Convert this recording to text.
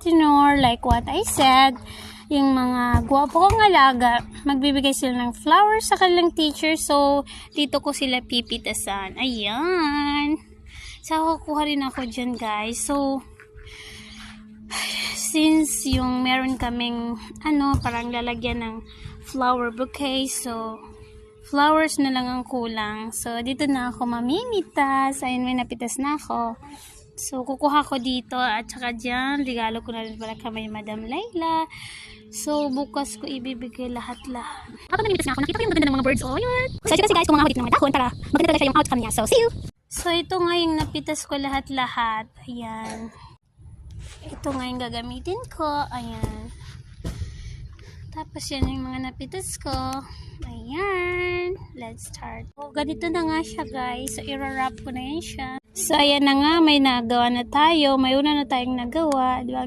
ignore like what I said. Yung mga gwapo kong alaga, magbibigay sila ng flowers sa kanilang teacher. So, dito ko sila pipitasan. Ayan. So, kukuha rin ako dyan, guys. So, since yung meron kaming, parang lalagyan ng flower bouquet. So, flowers na lang ang kulang. So, dito na ako mamimitas. Ayun, may napitas na ako. So, kukuha ko dito at saka dyan, regalo ko na rin pala kay Madam Layla. So, bukas ko ibibigay lahat-lahat. Habang namimitas nga ako, nakita ko yung maganda ng mga birds. Oh, yun. So, kasi guys, kung mga ng mga dahon para maganda talaga siya yung outcome niya. So, see you! So, ito nga yung napitas ko lahat-lahat. Ayan. Ito nga yung gagamitin ko. Ayan. Tapos, yan yung mga napitas ko. Ayan. Let's start. So, ganito na nga siya, guys. So, i-wrap ko na yan siya. So, ayan na nga. May nagawa na tayo. May una na tayong nagawa. Diba?